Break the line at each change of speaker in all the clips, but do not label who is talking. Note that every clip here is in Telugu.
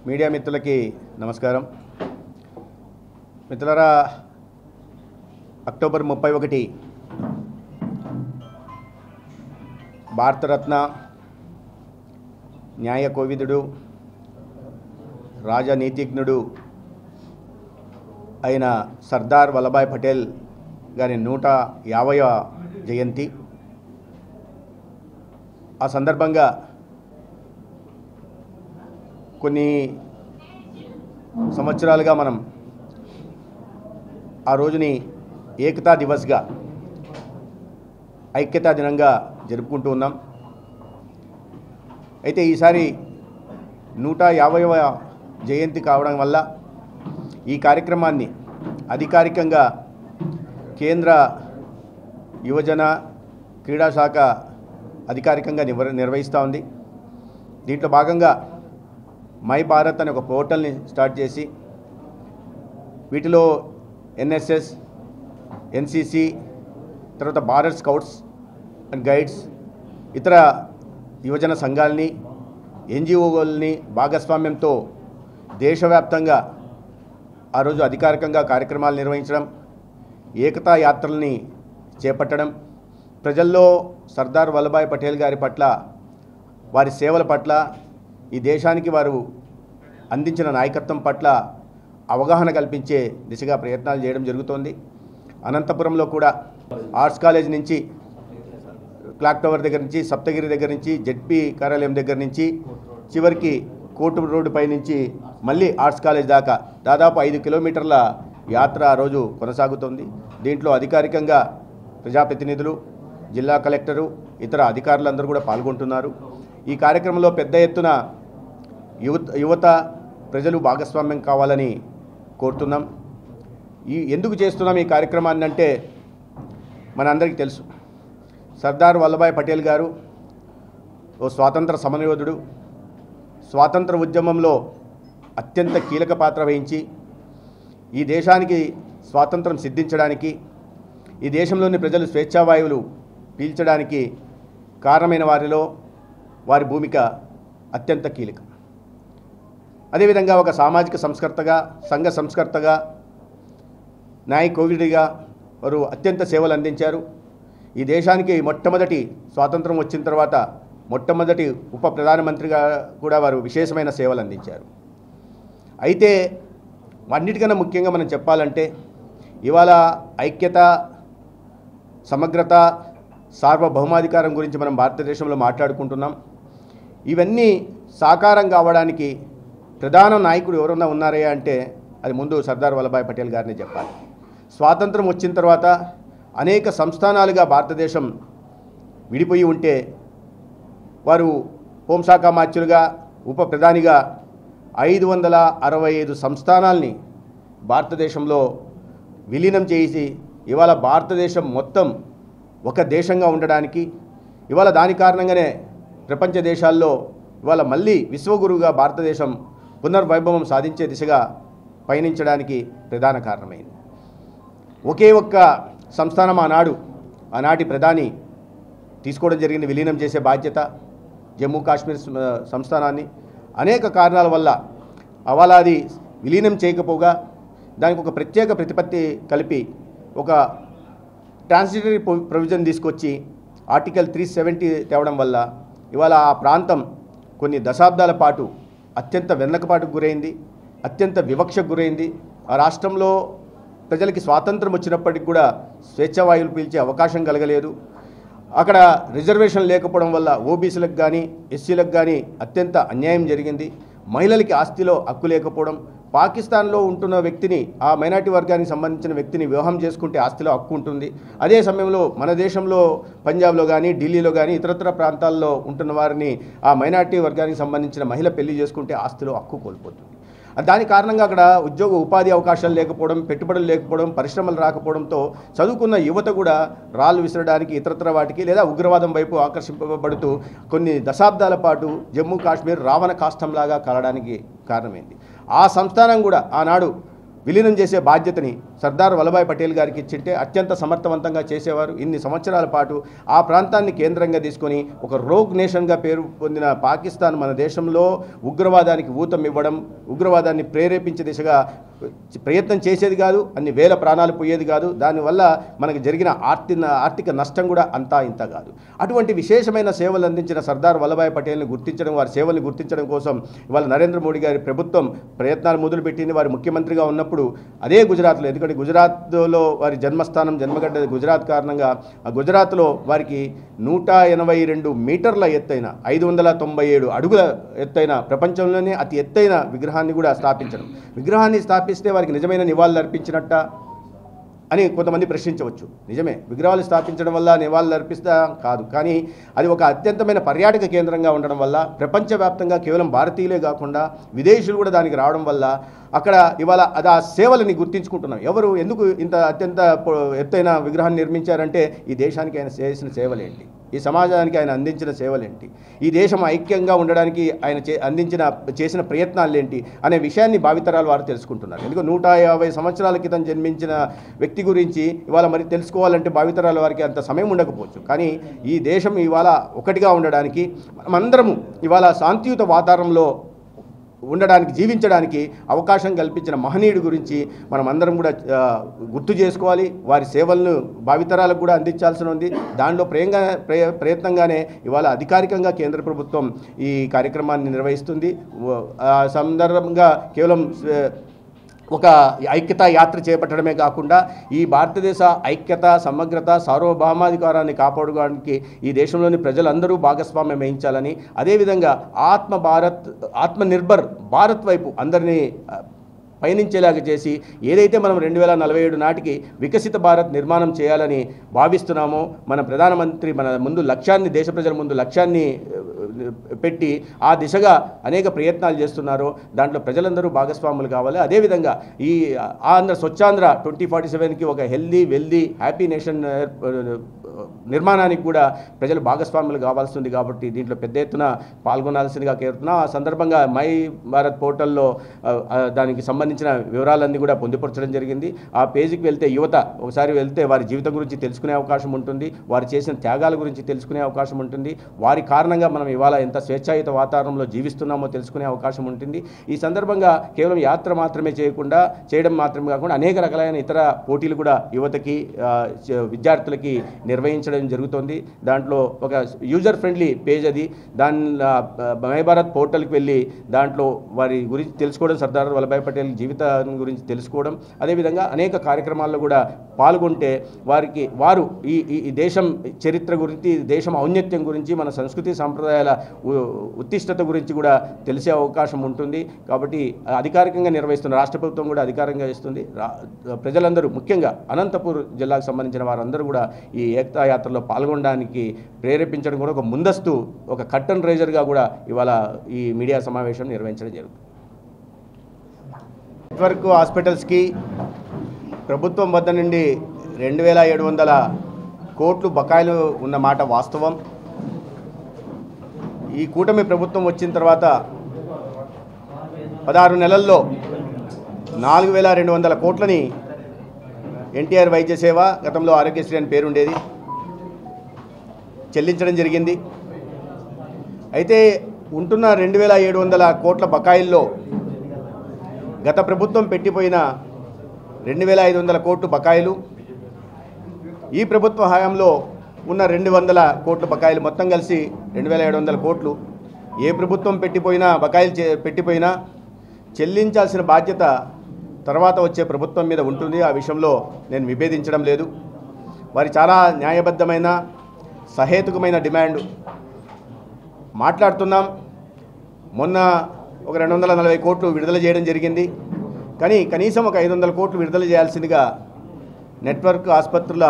మీడియా మిత్రులకి నమస్కారం. మిత్రులారా, అక్టోబర్ 31 భారతరత్న, న్యాయ కోవిదుడు, రాజనీతిజ్ఞుడు అయిన సర్దార్ వల్లభాయ్ పటేల్ గారి 150వ జయంతి. ఆ సందర్భంగా కొన్ని సంవత్సరాలుగా మనం ఆ రోజుని ఏకతా దివస్గా, ఐక్యతా దినంగా జరుపుకుంటూ ఉన్నాం. అయితే ఈసారి 150వ జయంతి కావడం వల్ల ఈ కార్యక్రమాన్ని అధికారికంగా కేంద్ర యువజన క్రీడా శాఖ అధికారికంగా నిర్వహిస్తూ ఉంది. దీంట్లో భాగంగా మై భారత్ అనే ఒక పోర్టల్ని స్టార్ట్ చేసి వీటిలో ఎన్ఎస్ఎస్, ఎన్సిసి, తర్వాత భారత్ స్కౌట్స్ అండ్ గైడ్స్, ఇతర యువజన సంఘాలని, ఎన్జిఓలని భాగస్వామ్యంతో దేశవ్యాప్తంగా ఆ రోజు అధికారికంగా కార్యక్రమాలు నిర్వహించడం, ఏకతా యాత్రల్ని చేపట్టడం, ప్రజల్లో సర్దార్ వల్లభాయ్ పటేల్ గారి పట్ల, వారి సేవల పట్ల, ఈ దేశానికి వారు అందించిన నాయకత్వం పట్ల అవగాహన కల్పించే దిశగా ప్రయత్నాలు చేయడం జరుగుతోంది. అనంతపురంలో కూడా ఆర్ట్స్ కాలేజ్ నుంచి, క్లాక్ టవర్ దగ్గర నుంచి, సప్తగిరి దగ్గర నుంచి, జెడ్పీ కార్యాలయం దగ్గర నుంచి చివరికి కోర్టు రోడ్డు పై నుంచి మళ్ళీ ఆర్ట్స్ కాలేజ్ దాకా దాదాపు 5 కిలోమీటర్ల యాత్ర ఆ రోజు కొనసాగుతోంది. దీంట్లో అధికారికంగా ప్రజాప్రతినిధులు, జిల్లా కలెక్టరు, ఇతర అధికారులందరూ కూడా పాల్గొంటున్నారు. ఈ కార్యక్రమంలో పెద్ద ఎత్తున యువత ప్రజలు భాగస్వామ్యం కావాలని కోరుతున్నాం. ఎందుకు చేస్తున్నాం ఈ కార్యక్రమాన్ని అంటే మనందరికీ తెలుసు, సర్దార్ వల్లభాయ్ పటేల్ గారు ఓ స్వాతంత్ర సమరయోధుడు. స్వాతంత్ర ఉద్యమంలో అత్యంత కీలక పాత్ర వహించి ఈ దేశానికి స్వాతంత్రం సిద్ధించడానికి, ఈ దేశంలోని ప్రజలు స్వేచ్ఛావాయువులు పీల్చడానికి కారణమైన వారిలో వారి భూమిక అత్యంత కీలకం. అదేవిధంగా ఒక సామాజిక సంస్కర్తగా, సంఘ సంస్కర్తగా, న్యాయ కోవిదుడిగా వారు అత్యంత సేవలు అందించారు. ఈ దేశానికి మొట్టమొదటి స్వాతంత్రం వచ్చిన తర్వాత మొట్టమొదటి ఉప ప్రధానమంత్రిగా కూడా వారు విశేషమైన సేవలు అందించారు. అయితే అన్నిటికన్నా ముఖ్యంగా మనం చెప్పాలంటే ఇవాళ ఐక్యత, సమగ్రత, సార్వభౌమాధికారం గురించి మనం భారతదేశంలో మాట్లాడుకుంటున్నాం. ఇవన్నీ సాకారం కావడానికి ప్రధాన నాయకుడు ఎవరన్నా ఉన్నారా అంటే అది ముందు సర్దార్ వల్లభాయ్ పటేల్ గారిని చెప్పాలి. స్వాతంత్రం వచ్చిన తర్వాత అనేక సంస్థానాలుగా భారతదేశం విడిపోయి ఉంటే వారు హోంశాఖ మార్చులుగా, ఉప ప్రధానిగా 565 సంస్థానాల్ని భారతదేశంలో విలీనం చేసి ఇవాళ భారతదేశం మొత్తం ఒక దేశంగా ఉండడానికి, ఇవాళ దాని కారణంగానే ప్రపంచ దేశాల్లో ఇవాళ మళ్ళీ విశ్వగురువుగా భారతదేశం పునర్వైభవం సాధించే దిశగా పయనించడానికి ప్రధాన కారణమైంది. ఒకే ఒక్క సంస్థానం ఆనాటి ప్రధాని తీసుకోవడం జరిగింది, విలీనం చేసే బాధ్యత జమ్మూ కాశ్మీర్ సంస్థానాన్ని. అనేక కారణాల వల్ల అవాళ అది విలీనం చేయకపోగా దానికి ఒక ప్రత్యేక ప్రతిపత్తి కలిపి ఒక ట్రాన్సిటరీ ప్రొవిజన్ తీసుకొచ్చి ఆర్టికల్ 370 తేవడం వల్ల ఇవాళ ఆ ప్రాంతం కొన్ని దశాబ్దాల పాటు అత్యంత వెన్నకపాటుకు గురైంది, అత్యంత వివక్షకు గురైంది. ఆ రాష్ట్రంలో ప్రజలకి స్వాతంత్రం వచ్చినప్పటికి కూడా స్వేచ్ఛావాయువులు పీల్చే అవకాశం కలగలేదు. అక్కడ రిజర్వేషన్ లేకపోవడం వల్ల ఓబీసీలకు కానీ, ఎస్సీలకు కానీ అత్యంత అన్యాయం జరిగింది. మహిళలకి ఆస్తిలో హక్కు లేకపోవడం, పాకిస్తాన్లో ఉంటున్న వ్యక్తిని, ఆ మైనార్టీ వర్గానికి సంబంధించిన వ్యక్తిని వివాహం చేసుకుంటే ఆస్తిలో హక్కు ఉంటుంది. అదే సమయంలో మన దేశంలో పంజాబ్లో కానీ, ఢిల్లీలో కానీ, ఇతరత్ర ప్రాంతాల్లో ఉంటున్న వారిని, ఆ మైనార్టీ వర్గానికి సంబంధించిన మహిళ పెళ్లి చేసుకుంటే ఆస్తిలో హక్కు కోల్పోతుంది. దాని కారణంగా అక్కడ ఉద్యోగ ఉపాధి అవకాశాలు లేకపోవడం, పెట్టుబడులు లేకపోవడం, పరిశ్రమలు రాకపోవడంతో చదువుకున్న యువత కూడా రాళ్ళు విసరడానికి, ఇతరత్ర వాటికి లేదా ఉగ్రవాదం వైపు ఆకర్షింపబడుతూ కొన్ని దశాబ్దాల పాటు జమ్మూ కాశ్మీర్ రావణ కాష్టంలాగా కాలడానికి కారణమైంది. ఆ సంస్థానం కూడా ఆనాడు విలీనం చేసే బాధ్యతని సర్దార్ వల్లభాయ్ పటేల్ గారికి ఇచ్చింటే అత్యంత సమర్థవంతంగా చేసేవారు. ఇన్ని సంవత్సరాల పాటు ఆ ప్రాంతాన్ని కేంద్రంగా తీసుకొని ఒక రోగ్ నేషన్గా పేరు పొందిన పాకిస్తాన్ మన దేశంలో ఉగ్రవాదానికి ఊతం ఇవ్వడం, ఉగ్రవాదాన్ని ప్రేరేపించే దిశగా ప్రయత్నం చేసేది కాదు, అన్ని వేల ప్రాణాలు పోయేది కాదు. దానివల్ల మనకు జరిగిన ఆర్థిక నష్టం కూడా అంతా ఇంత కాదు. అటువంటి విశేషమైన సేవలు అందించిన సర్దార్ వల్లభాయ్ పటేల్ని గుర్తించడం, వారి సేవల్ని గుర్తించడం కోసం ఇవాళ నరేంద్ర మోడీ గారి ప్రభుత్వం ప్రయత్నాలు మొదలుపెట్టింది. వారి ముఖ్యమంత్రిగా ఉన్నప్పుడు అదే గుజరాత్లో, ఎందుకంటే గుజరాత్లో వారి జన్మస్థానం జన్మగడ్డ గుజరాత్ కారణంగా ఆ గుజరాత్లో వారికి 182 మీటర్ల ఎత్తైన 597 అడుగుల ఎత్తైన ప్రపంచంలోనే అతి ఎత్తైన విగ్రహాన్ని కూడా స్థాపించడం. విగ్రహాన్ని స్థాపిస్తే వారికి నిజమైన నివాళులు అర్పించినట్ట అని కొంతమంది ప్రశ్నించవచ్చు. నిజమే, విగ్రహాలు స్థాపించడం వల్ల నివాళులు అర్పిస్తా కాదు, కానీ అది ఒక అత్యంతమైన పర్యాటక కేంద్రంగా ఉండడం వల్ల ప్రపంచవ్యాప్తంగా కేవలం భారతీయులే కాకుండా విదేశీయులు కూడా దానికి రావడం వల్ల అక్కడ ఇవాళ అది ఆ సేవలని గుర్తించుకుంటున్నాం. ఎవరు ఎందుకు ఇంత అత్యంత ఎత్తైన విగ్రహాన్ని నిర్మించారంటే ఈ దేశానికి ఆయన చేసిన సేవలేంటి, ఈ సమాజానికి ఆయన అందించిన సేవలేంటి, ఈ దేశం ఐక్యంగా ఉండడానికి ఆయన చేసిన ప్రయత్నాలేంటి అనే విషయాన్ని భావితరాలు వారు తెలుసుకుంటున్నారు. ఎందుకు 150 సంవత్సరాల క్రితం జన్మించిన వ్యక్తి గురించి ఇవాళ మరి తెలుసుకోవాలంటే భావితరాల వారికి అంత సమయం ఉండకపోవచ్చు. కానీ ఈ దేశం ఇవాళ ఒకటిగా ఉండడానికి, మనమందరము ఇవాళ శాంతియుత వాతావరణంలో ఉండడానికి, జీవించడానికి అవకాశం కల్పించిన మహనీయుడి గురించి మనం అందరం కూడా గుర్తు చేసుకోవాలి. వారి సేవలను భావితరాలకు కూడా అందించాల్సి ఉంది. దానిలో ప్రయత్నంగానే ఇవాళ అధికారికంగా కేంద్ర ప్రభుత్వం ఈ కార్యక్రమాన్ని నిర్వహిస్తుంది. సందర్భంగా కేవలం ఒక ఐక్యతా యాత్ర చేపట్టడమే కాకుండా ఈ భారతదేశ ఐక్యత, సమగ్రత, సార్వభౌమాధికారాన్ని కాపాడుకోవడానికి ఈ దేశంలోని ప్రజలందరూ భాగస్వామ్యం వహించాలని, అదేవిధంగా ఆత్మనిర్భర్ భారత్ వైపు అందరినీ పయనించేలాగా చేసి ఏదైతే మనం 2047 నాటికి వికసిత భారత్ నిర్మాణం చేయాలని భావిస్తున్నామో, మన ప్రధానమంత్రి మన ముందు లక్ష్యాన్ని, దేశ ప్రజల ముందు లక్ష్యాన్ని పెట్టి ఆ దిశగా అనేక ప్రయత్నాలు చేస్తున్నారో దాంట్లో ప్రజలందరూ భాగస్వాములు కావాలి. అదేవిధంగా ఈ స్వచ్ఛాంధ్ర 2047కి ఒక హెల్దీ, వెల్దీ, హ్యాపీ నేషన్ నిర్మాణానికి కూడా ప్రజలు భాగస్వాములు కావాల్సింది. కాబట్టి దీంట్లో పెద్ద ఎత్తున పాల్గొనాల్సిందిగా కోరుతున్నా. ఆ సందర్భంగా మై భారత్ పోర్టల్లో దానికి సంబంధించిన వివరాలన్నీ కూడా పొందుపరచడం జరిగింది. ఆ పేజీకి వెళ్తే యువత ఒకసారి వెళ్తే వారి జీవితం గురించి తెలుసుకునే అవకాశం ఉంటుంది, వారు చేసిన త్యాగాల గురించి తెలుసుకునే అవకాశం ఉంటుంది, వారి కారణంగా మనం ఇవాళ ఎంత స్వేచ్ఛాయుత వాతావరణంలో జీవిస్తున్నామో తెలుసుకునే అవకాశం ఉంటుంది. ఈ సందర్భంగా కేవలం యాత్ర మాత్రమే చేయడం మాత్రమే కాకుండా అనేక రకాలైన ఇతర పోటీలు కూడా యువతకి, విద్యార్థులకి నిర్వహించడం జరుగుతుంది. దాంట్లో ఒక యూజర్ ఫ్రెండ్లీ పేజ్ అది. మై భారత్ పోర్టల్కి వెళ్ళి దాంట్లో వారి గురించి తెలుసుకోవడం, సర్దార్ వల్లభాయ్ పటేల్ జీవితం గురించి తెలుసుకోవడం, అదేవిధంగా అనేక కార్యక్రమాల్లో కూడా పాల్గొంటే వారు ఈ దేశం చరిత్ర గురించి, దేశం ఔన్నత్యం గురించి, మన సంస్కృతి సాంప్రదాయాల ఉత్తిష్టత గురించి కూడా తెలిసే అవకాశం ఉంటుంది. కాబట్టి అధికారికంగా నిర్వహిస్తున్న రాష్ట్ర ప్రభుత్వం కూడా అధికారంగా ఇస్తుంది. ప్రజలందరూ, ముఖ్యంగా అనంతపూర్ జిల్లాకు సంబంధించిన వారందరూ కూడా ఈ ఏకతా యాత్రలో పాల్గొనడానికి ప్రేరేపించడం కూడా ఒక ముందస్తు, ఒక కర్టన్ రైజర్గా కూడా ఇవాళ ఈ మీడియా సమావేశం నిర్వహించడం జరుగుతుంది. నెట్వర్క్ హాస్పిటల్స్కి ప్రభుత్వం వద్ద నుండి 2700 కోట్లు బకాయిలు ఉన్న మాట వాస్తవం. ఈ కూటమి ప్రభుత్వం వచ్చిన తర్వాత 16 నెలల్లో 4200 కోట్లని ఎన్టీఆర్ వైద్య సేవ, గతంలో ఆరోగ్యశ్రీ అని పేరుండేది, చెల్లించడం జరిగింది. అయితే ఉంటున్న 2700 కోట్ల బకాయిల్లో గత ప్రభుత్వం పెట్టిపోయిన 2500 కోట్లు బకాయిలు, ఈ ప్రభుత్వ హయాంలో ఉన్న 200 కోట్ల బకాయిలు, మొత్తం కలిసి 2700 కోట్లు ఏ ప్రభుత్వం పెట్టిపోయినా చెల్లించాల్సిన బాధ్యత తర్వాత వచ్చే ప్రభుత్వం మీద ఉంటుంది. ఆ విషయంలో నేను విభేదించడం లేదు. వారి చాలా న్యాయబద్ధమైన, సహేతుకమైన డిమాండ్ మాట్లాడుతున్నాం. మొన్న ఒక 240 కోట్లు విడుదల చేయడం జరిగింది. కానీ కనీసం ఒక 500 కోట్లు విడుదల చేయాల్సిందిగా నెట్వర్క్ ఆసుపత్రుల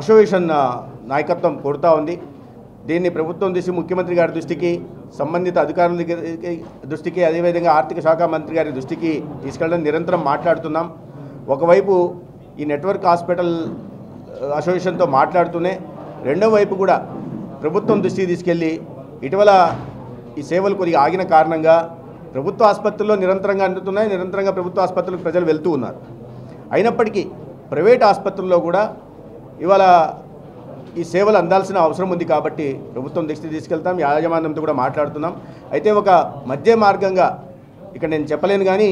అసోసియేషన్ నాయకత్వం కోరుతూ ఉంది. దీన్ని ప్రభుత్వం ముఖ్యమంత్రి గారి దృష్టికి, సంబంధిత అధికారుల దృష్టికి, అదేవిధంగా ఆర్థిక శాఖ మంత్రి గారి దృష్టికి తీసుకెళ్ళడం నిరంతరం మాట్లాడుతున్నాం. ఒకవైపు ఈ నెట్వర్క్ హాస్పిటల్ అసోసియేషన్తో మాట్లాడుతూనే రెండో వైపు కూడా ప్రభుత్వం దృష్టికి తీసుకెళ్ళి ఇటీవల ఈ సేవలు కొద్దిగా ఆగిన కారణంగా ప్రభుత్వ ఆసుపత్రుల్లో నిరంతరంగా అందుతున్నాయి, నిరంతరంగా ప్రభుత్వ ఆసుపత్రులకు ప్రజలు వెళ్తూ ఉన్నారు. అయినప్పటికీ ప్రైవేట్ ఆసుపత్రుల్లో కూడా ఇవాళ ఈ సేవలు అందాల్సిన అవసరం ఉంది కాబట్టి ప్రభుత్వం దృష్టికి తీసుకెళ్తాం, యాజమాన్యంతో కూడా మాట్లాడుతున్నాం. అయితే ఒక మధ్య మార్గంగా ఇక్కడ నేను చెప్పలేను కానీ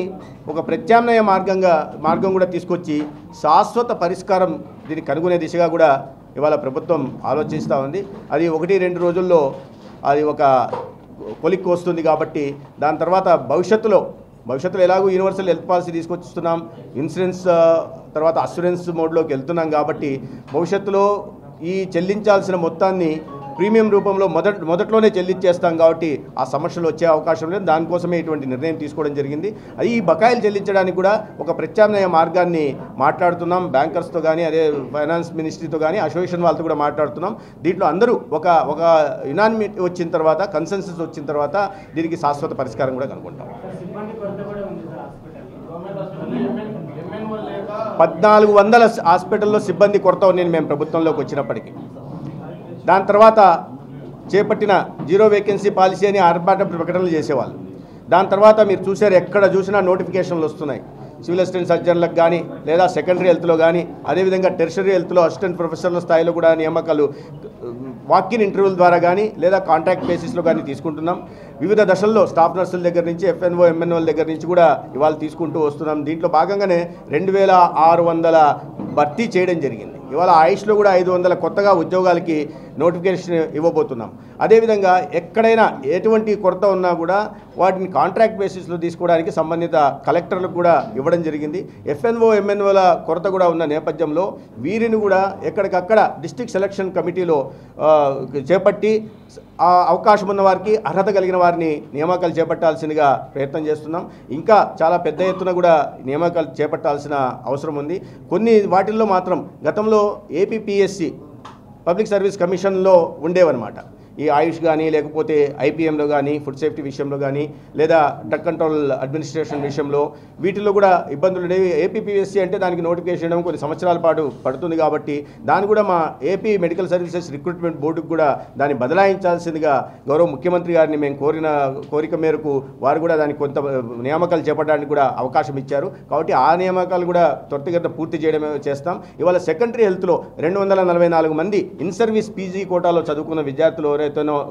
ఒక ప్రత్యామ్నాయ మార్గం కూడా తీసుకొచ్చి శాశ్వత పరిష్కారం దీన్ని కనుగొనే దిశగా కూడా ఇవాళ ప్రభుత్వం ఆలోచిస్తూ ఉంది. అది 1-2 రోజుల్లో అది ఒక కొలిక్కి వస్తుంది కాబట్టి దాని తర్వాత భవిష్యత్తులో ఎలాగో యూనివర్సల్ హెల్త్ పాలసీ తీసుకొచ్చిస్తున్నాం, ఇన్సూరెన్స్ తర్వాత అస్యూరెన్స్ మోడ్లోకి వెళ్తున్నాం కాబట్టి భవిష్యత్తులో ఈ చెల్లించాల్సిన మొత్తాన్ని ప్రీమియం రూపంలో మొదట్లోనే చెల్లించేస్తాం కాబట్టి ఆ సమస్యలు వచ్చే అవకాశం లేదు. దానికోసమే ఇటువంటి నిర్ణయం తీసుకోవడం జరిగింది. అది ఈ బకాయిలు చెల్లించడానికి కూడా ఒక ప్రత్యామ్నాయ మార్గాన్ని మాట్లాడుతున్నాం. బ్యాంకర్స్తో కానీ అదే ఫైనాన్స్ మినిస్ట్రీతో కానీ అసోసియేషన్ వాళ్ళతో కూడా మాట్లాడుతున్నాం. దీంట్లో అందరూ ఒక యునానిమిటీ వచ్చిన తర్వాత, కన్సెన్సస్ వచ్చిన తర్వాత దీనికి శాశ్వత పరిష్కారం కూడా కనుక్కుంటాం. 1400 హాస్పిటల్లో సిబ్బంది కొరత ఉంది మేము ప్రభుత్వంలోకి వచ్చినప్పటికీ. దాని తర్వాత చేపట్టిన జీరో వేకెన్సీ పాలసీ అని ఆర్భాట ప్రకటనలు చేసేవాళ్ళు. దాని తర్వాత మీరు చూసారు, ఎక్కడ చూసినా నోటిఫికేషన్లు వస్తున్నాయి. సివిల్ అసిస్టెంట్ సర్జన్లకు కానీ లేదా సెకండరీ హెల్త్లో కానీ అదేవిధంగా టెర్షరీ హెల్త్లో అసిస్టెంట్ ప్రొఫెసర్ల స్థాయిలో కూడా నియామకాలు వాకిన్ ఇంటర్వ్యూల ద్వారా కానీ లేదా కాంట్రాక్ట్ బేసిస్లో కానీ తీసుకుంటున్నాం. వివిధ దశల్లో స్టాఫ్ నర్సుల దగ్గర నుంచి FNO, MNOల దగ్గర నుంచి కూడా ఇవాళ తీసుకుంటూ వస్తున్నాం. దీంట్లో భాగంగానే 2600 భర్తీ చేయడం జరిగింది. ఇవాళ ఆయుష్లో కూడా 500 కొత్తగా ఉద్యోగాలకి నోటిఫికేషన్ ఇవ్వబోతున్నాం. అదేవిధంగా ఎక్కడైనా ఎటువంటి కొరత ఉన్నా కూడా వాటిని కాంట్రాక్ట్ బేసిస్లో తీసుకోవడానికి సంబంధిత కలెక్టర్లకు కూడా ఇవ్వడం జరిగింది. FNO, MNOల కొరత కూడా ఉన్న నేపథ్యంలో వీరిని కూడా ఎక్కడికక్కడ డిస్ట్రిక్ట్ సెలక్షన్ కమిటీలో చేపట్టి ఆ అవకాశం ఉన్న వారికి, అర్హత కలిగిన వారిని నియామకాలు చేపట్టాల్సిందిగా ప్రయత్నం చేస్తున్నాం. ఇంకా చాలా పెద్ద ఎత్తున కూడా నియామకాలు చేపట్టాల్సిన అవసరం ఉంది. కొన్ని వాటిల్లో మాత్రం గతంలో APPSC పబ్లిక్ సర్వీస్ కమిషన్లో ఉండేవన్నమాట. ఈ ఆయుష్ కానీ లేకపోతే IPMలో కానీ ఫుడ్ సేఫ్టీ విషయంలో కానీ లేదా డ్రగ్ కంట్రోల్ అడ్మినిస్ట్రేషన్ విషయంలో వీటిల్లో కూడా ఇబ్బందులు ఉండేవి. APPSC అంటే దానికి నోటిఫికేషన్ ఇవ్వడం కొన్ని సంవత్సరాల పాటు పడుతుంది కాబట్టి దాన్ని కూడా మా AP మెడికల్ సర్వీసెస్ రిక్రూట్మెంట్ బోర్డుకు కూడా దాన్ని బదలాయించాల్సిందిగా గౌరవ ముఖ్యమంత్రి గారిని మేము కోరిక మేరకు వారు కూడా దానికి కొంత నియామకాలు చేపట్టడానికి కూడా అవకాశం ఇచ్చారు. కాబట్టి ఆ నియామకాలు కూడా త్వరితగతిన పూర్తి చేయడమే చేస్తాం. ఇవాళ సెకండరీ హెల్త్లో 244 మంది ఇన్ సర్వీస్ PG కోటాలో చదువుకున్న విద్యార్థులు ఎవరైతే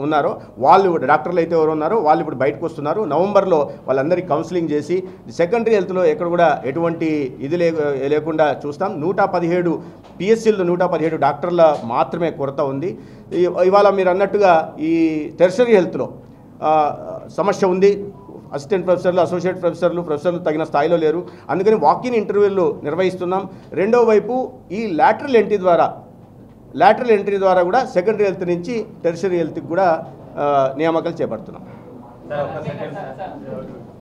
ఉన్నారో వాళ్ళు, డాక్టర్లు అయితే ఎవరు ఉన్నారో వాళ్ళు ఇప్పుడు బయటకు వస్తున్నారు. నవంబర్లో వాళ్ళందరికీ కౌన్సిలింగ్ చేసి సెకండరీ హెల్త్లో ఎక్కడ కూడా ఎటువంటి ఇది లేకుండా చూస్తాం. 117 PSCల్లో 117 డాక్టర్ల మాత్రమే కొరత ఉంది. ఇవాళ మీరు అన్నట్టుగా ఈ టెర్షరీ హెల్త్లో సమస్య ఉంది. అసిస్టెంట్ ప్రొఫెసర్లు, అసోసియేట్ ప్రొఫెసర్లు తగిన స్థాయిలో లేరు. అందుకని వాకిన్ ఇంటర్వ్యూలు నిర్వహిస్తున్నాం. రెండో వైపు ఈ లాటరల్ ఎంట్రీ ద్వారా కూడా సెకండరీ హెల్త్ నుంచి టెర్షరీ హెల్త్కి కూడా నియామకాలు చేపడుతున్నాం.